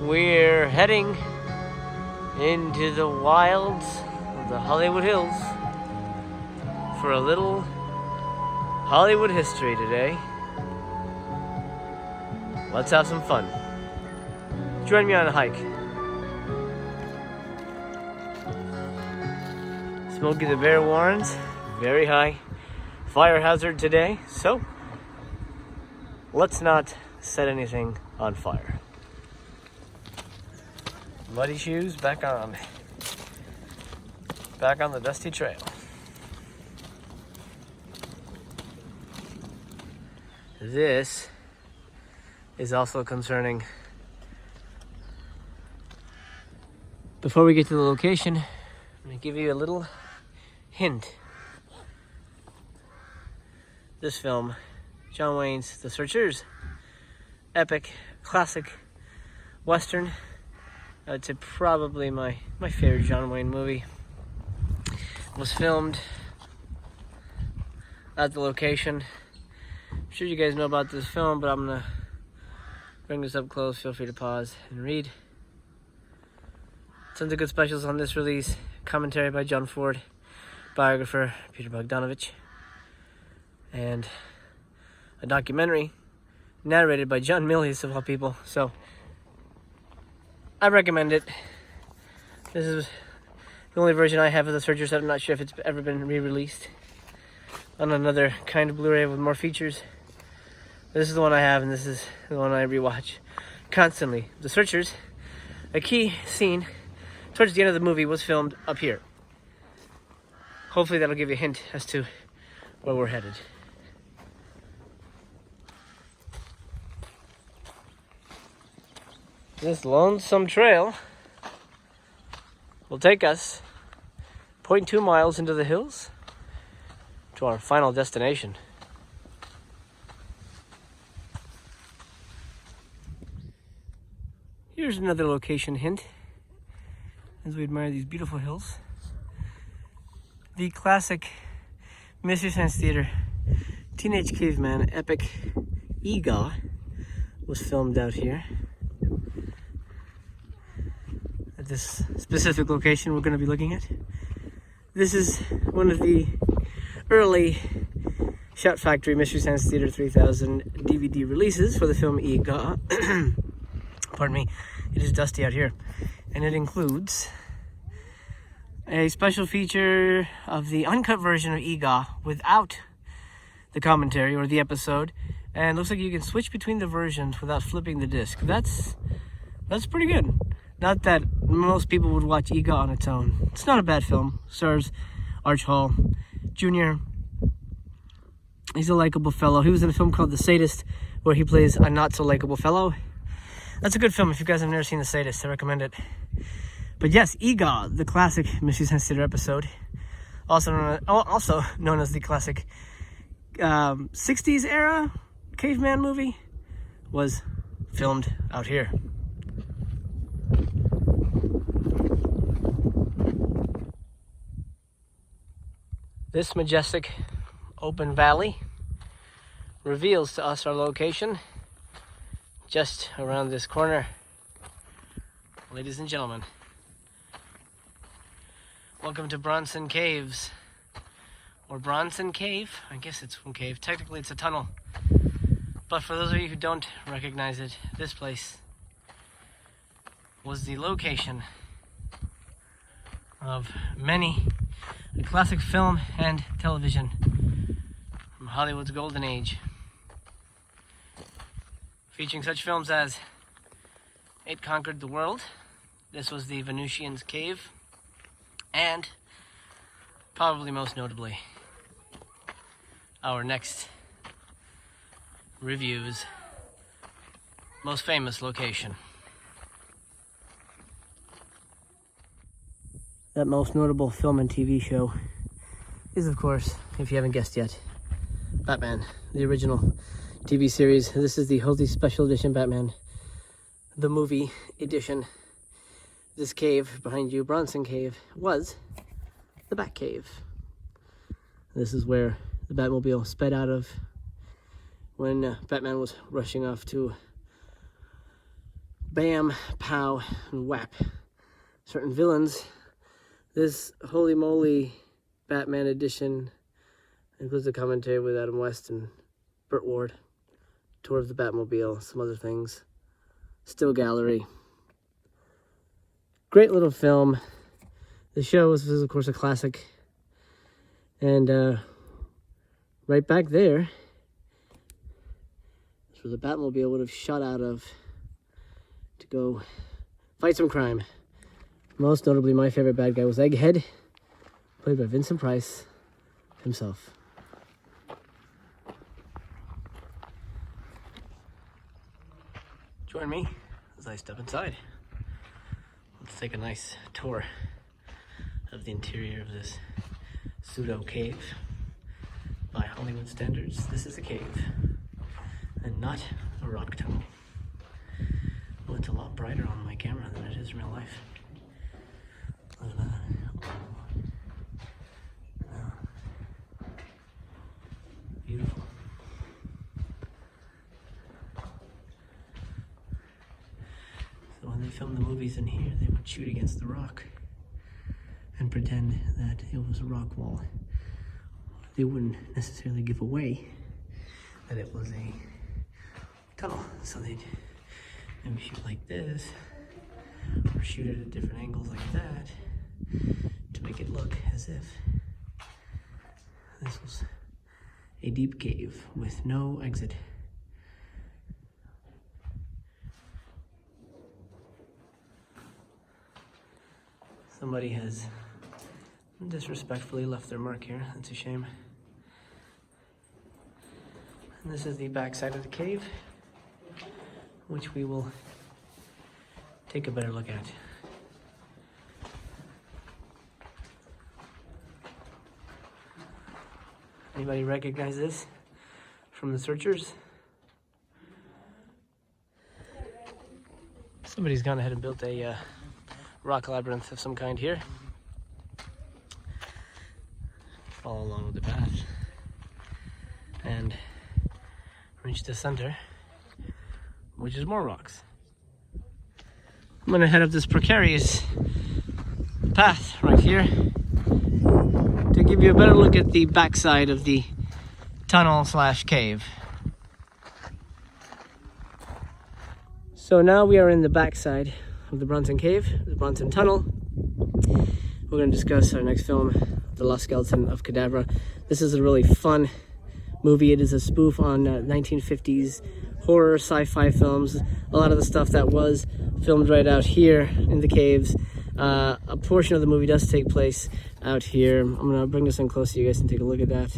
We're heading into the wilds of the Hollywood Hills for a little Hollywood history today. Let's have some fun. Join me on a hike. Smokey the Bear warns, very high fire hazard today, so let's not set anything on fire. Muddy shoes back on. Back on the dusty trail. This is also concerning. Before we get to the location, I'm going to give you a little hint. This film, John Wayne's The Searchers, epic, classic Western. I'd say probably my favorite John Wayne movie. Was filmed at the location. I'm sure you guys know about this film, but I'm gonna bring this up close. Feel free to pause and read. Tons of good specials on this release. Commentary by John Ford, biographer Peter Bogdanovich, and a documentary narrated by John Milius of all people. So I recommend it. This is the only version I have of The Searchers. I'm not sure if it's ever been re-released on another kind of Blu-ray with more features. This is the one I have, and this is the one I rewatch constantly. The Searchers, a key scene towards the end of the movie, was filmed up here. Hopefully that'll give you a hint as to where we're headed. This lonesome trail will take us 0.2 miles into the hills to our final destination. Here's another location hint as we admire these beautiful hills. The classic Mystery Science Theater Teenage Caveman epic EGA was filmed out here. At this specific location we're going to be looking at. This is one of the early Shout Factory Mystery Science Theater 3000 DVD releases for the film EGA. Pardon me, it is dusty out here. And it includes a special feature of the uncut version of EGA without the commentary or the episode. And it looks like you can switch between the versions without flipping the disc. That's pretty good. Not that most people would watch EGA on its own. It's not a bad film. Stars Arch Hall Jr. He's a likable fellow. He was in a film called The Sadist, where he plays a not so likable fellow. That's a good film. If you guys have never seen The Sadist, I recommend it. But yes, EGA, the classic Mystery Science Theater episode, also known as the classic 60s era caveman movie, was filmed out here. This majestic open valley reveals to us our location just around this corner. Ladies and gentlemen, welcome to Bronson Caves, or Bronson Cave. I guess it's one cave. Technically it's a tunnel, but for those of you who don't recognize it, this place was the location of many classic film and television from Hollywood's golden age, featuring such films as It Conquered the World, This Was the Venusian's Cave, and probably most notably, our next review's most famous location. That most notable film and TV show is, of course, if you haven't guessed yet, Batman, the original TV series. This is the Holy Special Edition Batman, the movie edition. This cave behind you, Bronson Cave, was the Bat Cave. This is where the Batmobile sped out of when Batman was rushing off to bam, pow, and whap certain villains. This holy moly Batman edition includes a commentary with Adam West and Burt Ward, tour of the Batmobile, some other things, still gallery. Great little film. The show was of course a classic, and right back there is where the Batmobile would have shot out of to go fight some crime. Most notably, my favorite bad guy was Egghead, played by Vincent Price himself. Join me as I step inside. Let's take a nice tour of the interior of this pseudo cave. By Hollywood standards, this is a cave and not a rock tunnel. Well, it's a lot brighter on my camera than it is in real life. Look at that. Oh. Beautiful. So when they filmed the movies in here, they would shoot against the rock and pretend that it was a rock wall. They wouldn't necessarily give away that it was a tunnel. So they'd maybe shoot like this, or shoot it at different angles like that, to make it look as if this was a deep cave with no exit. Somebody has disrespectfully left their mark here. That's a shame. And this is the back side of the cave, which we will take a better look at. Anybody recognize this from the searchers? Somebody's gone ahead and built a rock labyrinth of some kind here. Follow along with the path and reach the center, which is more rocks. I'm gonna head up this precarious path right here to give you a better look at the backside of the tunnel slash cave. So now we are in the backside of the Bronson cave, the Bronson tunnel. We're going to discuss our next film, The Lost Skeleton of Cadabra. This is a really fun movie. It is a spoof on 1950s horror sci-fi films. A lot of the stuff that was filmed right out here in the caves. A portion of the movie does take place out here. I'm going to bring this in close so you guys can take a look at that.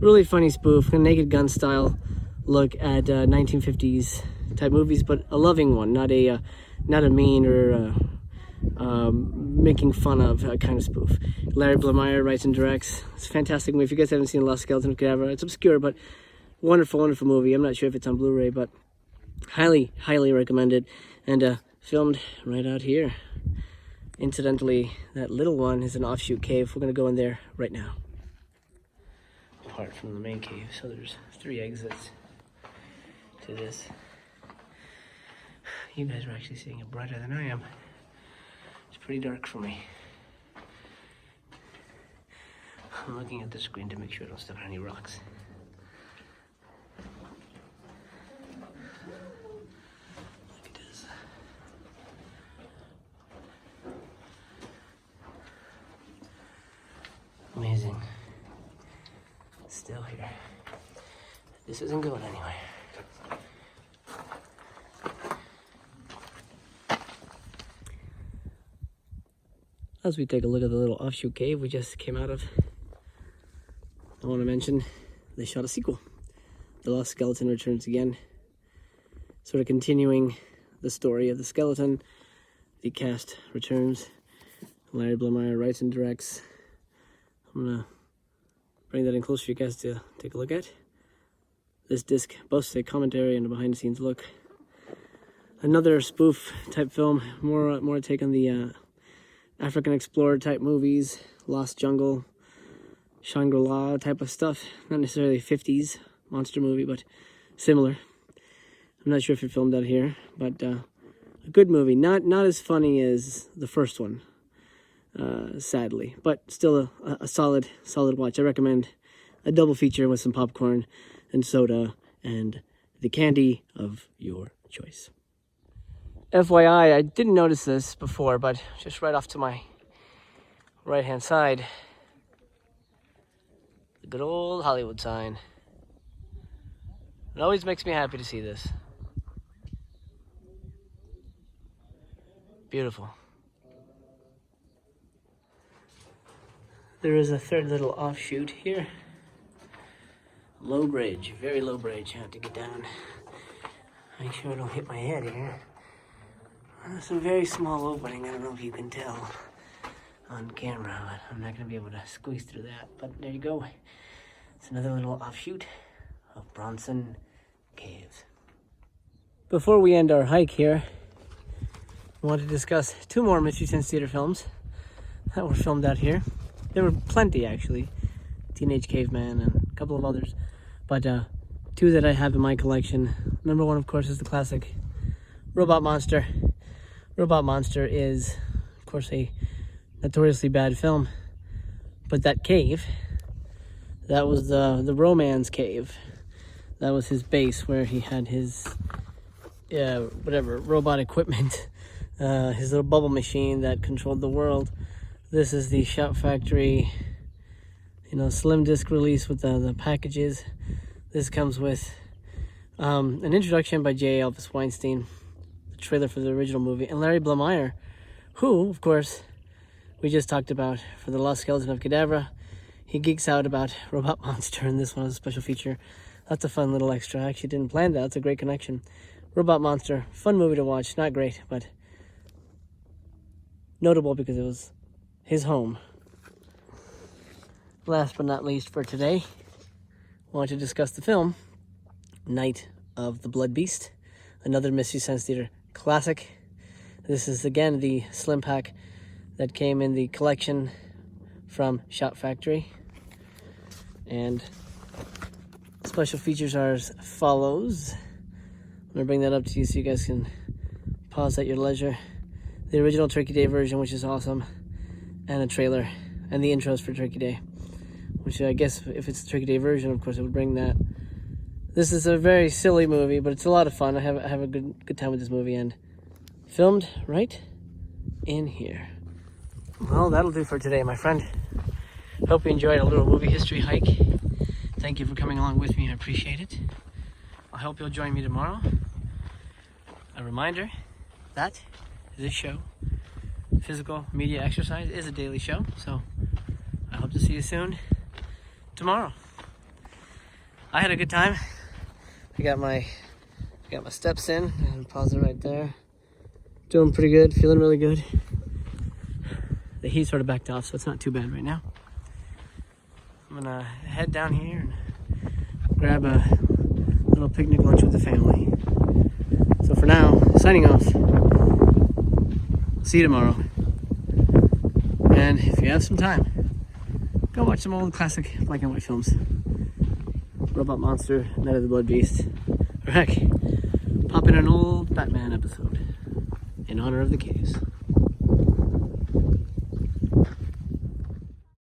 Really funny spoof, a Naked Gun style look at 1950s type movies, but a loving one, not a mean or making fun of kind of spoof. Larry Blamire writes and directs. It's a fantastic movie. If you guys haven't seen Lost Skeleton of Cadabra, it's obscure, but wonderful, wonderful movie. I'm not sure if it's on Blu-ray, but highly, highly recommended. And filmed right out here. Incidentally, that little one is an offshoot cave. We're going to go in there right now. Apart from the main cave, so there's 3 exits to this. You guys are actually seeing it brighter than I am. It's pretty dark for me. I'm looking at the screen to make sure I don't step on any rocks. Look at this. Amazing. Still here. This isn't going anywhere. As we take a look at the little offshoot cave we just came out of, I want to mention they shot a sequel. The Lost Skeleton Returns Again. Sort of continuing the story of the skeleton. The cast returns. Larry Blamire writes and directs. I'm going to bring that in close for you guys to take a look at. This disc boasts a commentary and a behind the scenes look. Another spoof type film, more a take on the African explorer type movies, Lost Jungle, Shangri-La type of stuff. Not necessarily 50s monster movie, but similar. I'm not sure if it filmed out here, but A good movie, not as funny as the first one, sadly, but still a solid watch. I recommend a double feature with some popcorn and soda and the candy of your choice. FYI, I didn't notice this before, but just right off to my right-hand side, the good old Hollywood sign. It always makes me happy to see this. Beautiful. There is a third little offshoot here. Low bridge, very low bridge. I have to get down. Make sure I don't hit my head here. There's a very small opening. I don't know if you can tell on camera, but I'm not going to be able to squeeze through that. But there you go. It's another little offshoot of Bronson Caves. Before we end our hike here, I want to discuss two more Mystery Science Theater films that were filmed out here. There were plenty, actually. Teenage Caveman and a couple of others. But two that I have in my collection. Number one, of course, is the classic Robot Monster. Robot Monster is, of course, a notoriously bad film. But that cave, that was the Romance Cave. That was his base where he had his, robot equipment. His little bubble machine that controlled the world. This is the Shout Factory, slim disc release with the packages. This comes with an introduction by J. Elvis Weinstein, the trailer for the original movie, and Larry Blomeyer, who, of course, we just talked about for the Lost Skeleton of Cadabra. He geeks out about Robot Monster, and this one is a special feature. That's a fun little extra. I actually didn't plan that. That's a great connection. Robot Monster, fun movie to watch. Not great, but notable because it was his home. Last but not least for today, I want to discuss the film Night of the Blood Beast, another Mystery Science Theater classic. This is again the slim pack that came in the collection from Shout Factory, and special features are as follows. I'm gonna bring that up to you so you guys can pause at your leisure. The original Turkey Day version, which is awesome, and a trailer, and the intros for Turkey Day, which I guess if it's the Turkey Day version, of course, it would bring that. This is a very silly movie, but it's a lot of fun. I have a good time with this movie, and filmed right in here. Well, that'll do for today, my friend. Hope you enjoyed a little movie history hike. Thank you for coming along with me. I appreciate it. I hope you'll join me tomorrow. A reminder that this show, Physical Media Exercise, is a daily show, so I hope to see you soon tomorrow. I had a good time. I got my steps in, and pause it right there. Doing pretty good, feeling really good. The heat sort of backed off, so it's not too bad right now. I'm gonna head down here and grab a little picnic lunch with the family. So for now, signing off. See you tomorrow. And if you have some time, go watch some old classic black and white films. Robot Monster, Night of the Blood Beast. Or heck, pop in an old Batman episode in honor of the caves.